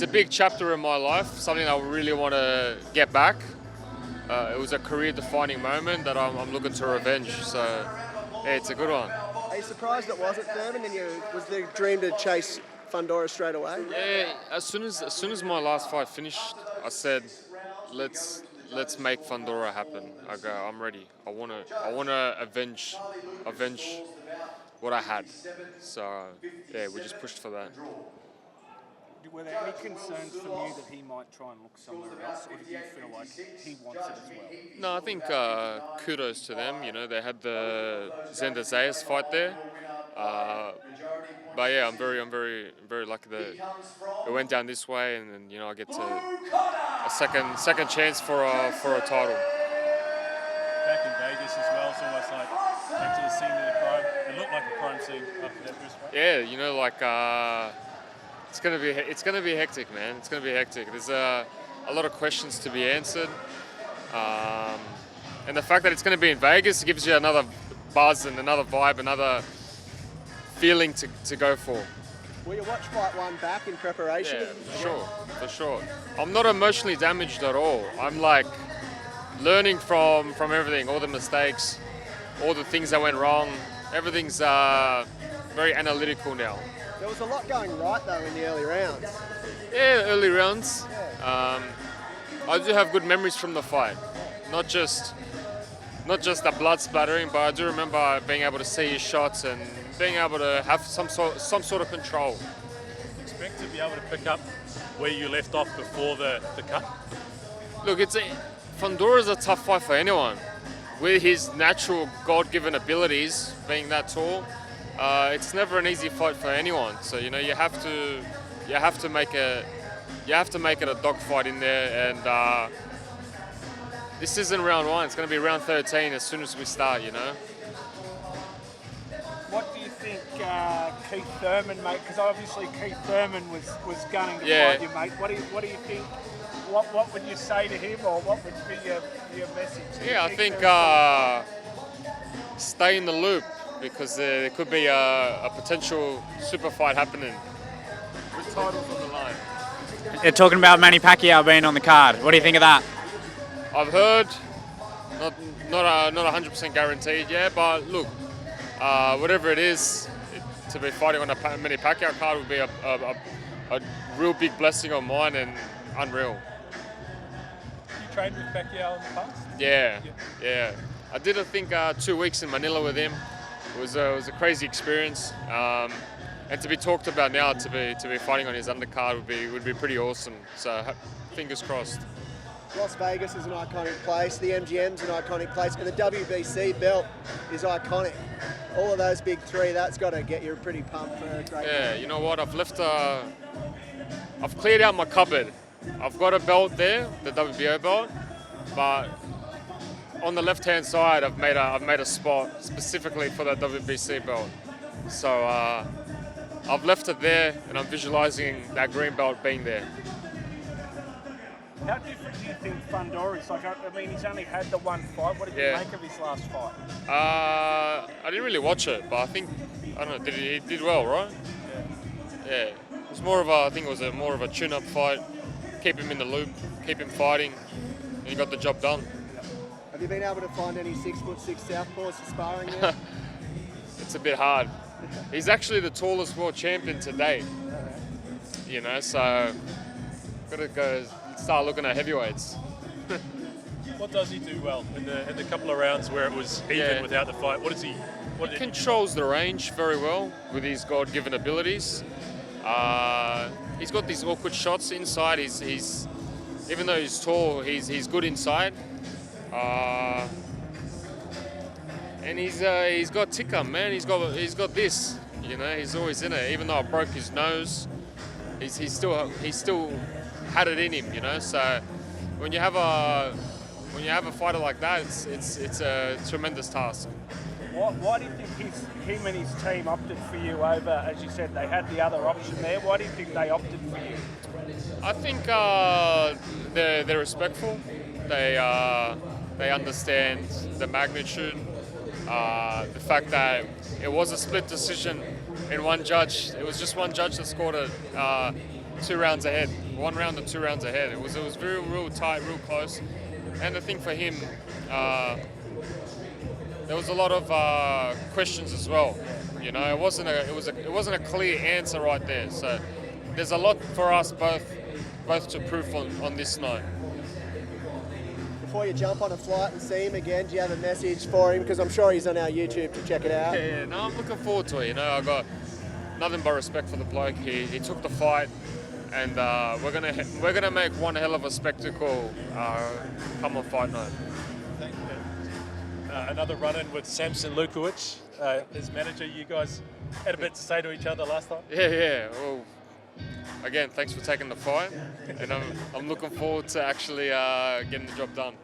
a big chapter in my life, something I really want to get back. It was a career-defining moment that I'm looking to revenge. So, yeah, it's a good one. Are you surprised it wasn't Thurman, and was the dream to chase Fundora straight away? Yeah, as soon as my last fight finished, I said, let's make Fundora happen. I go, I'm ready. I wanna avenge what I had. So yeah, we just pushed for that. Were there any concerns from you that he might try and look somewhere else, or did you feel like he wants it as well? No, I think kudos to them. You know, they had the Zenda Zayas fight there. But yeah, I'm very lucky that it went down this way, and then, you know, I get a second chance for a title. Back in Vegas as well, it's almost like back to the scene of the crime. It looked like a crime scene after that first fight. Yeah, you know, like it's gonna be hectic, man. It's gonna be hectic. There's a lot of questions to be answered, and the fact that it's gonna be in Vegas gives you another buzz and another vibe, another feeling to go for. Will you watch Fight 1 back in preparation? Yeah, for sure. I'm not emotionally damaged at all. I'm like learning from everything, all the mistakes, all the things that went wrong. Everything's very analytical now. There was a lot going right though in the early rounds. Yeah, early rounds. Yeah. I do have good memories from the fight. Not just the blood splattering, but I do remember being able to see his shots and being able to have some sort of control. Do you expect to be able to pick up where you left off before the cut? Look, Fundora's a tough fight for anyone. With his natural God-given abilities, being that tall, it's never an easy fight for anyone. So, you know, you have to make it a dogfight in there, and this isn't round 1. It's going to be round 13 as soon as we start. You know. What do you think Keith Thurman, mate? Because obviously Keith Thurman was gunning to fight you, mate. What do you think? What would you say to him, or what would be your message? Yeah, I think stay in the loop, because there could be a potential super fight happening with titles on the line. They're talking about Manny Pacquiao being on the card. What do you think of that? I've heard, not 100% guaranteed yet, but look, whatever it is, to be fighting on a Manny Pacquiao card would be a real big blessing on mine and unreal. You trained with Pacquiao in the past? Yeah. I did, I think, 2 weeks in Manila with him. It was a crazy experience, and to be talked about now, to be fighting on his undercard would be pretty awesome. So fingers crossed. Las Vegas is an iconic place, the MGM's an iconic place, and the WBC belt is iconic. All of those big three, that's got to get you pretty pumped for a great Yeah, night. you know what? I've cleared out my cupboard. I've got a belt there, the WBO belt, but on the left-hand side, I've made a spot specifically for the WBC belt. So I've left it there, and I'm visualizing that green belt being there. How different do you think Fundora is? Like, I mean, he's only had the one fight. What did you make of his last fight? I didn't really watch it, but I don't know, he did well, right? Yeah. It was more of a tune-up fight. Keep him in the loop, keep him fighting, and he got the job done. Have you been able to find any 6'6" southpaws for sparring yet? It's a bit hard. He's actually the tallest world champion to date. You know, so gotta go start looking at heavyweights. What does he do well in the couple of rounds where it was even without the fight? He controls the range very well with his God-given abilities. He's got these awkward shots inside. He's even though he's tall, he's good inside. And he's got ticker, man. He's got this. You know, he's always in it. Even though I broke his nose, he's still had it in him. You know, so when you have a fighter like that, it's a tremendous task. Why do you think him and his team opted for you over, as you said, they had the other option there? Why do you think they opted for you? I think they're respectful. They understand the magnitude, the fact that it was a split decision in one judge. It was just one judge that scored it 2 rounds ahead, 1 round or 2 rounds ahead. It was real tight, real close. And the thing for him, there was a lot of questions as well. You know, it wasn't a clear answer right there. So there's a lot for us both to prove on this night. Before you jump on a flight and see him again, do you have a message for him? Because I'm sure he's on our YouTube to check it out. Yeah, no, I'm looking forward to it. You know, I got nothing but respect for the bloke. He took the fight, and we're gonna make one hell of a spectacle come on fight night. Another run-in with Samson Lukowicz, his manager. You guys had a bit to say to each other last time. Yeah. Well, again, thanks for taking the fight, and I'm looking forward to actually getting the job done.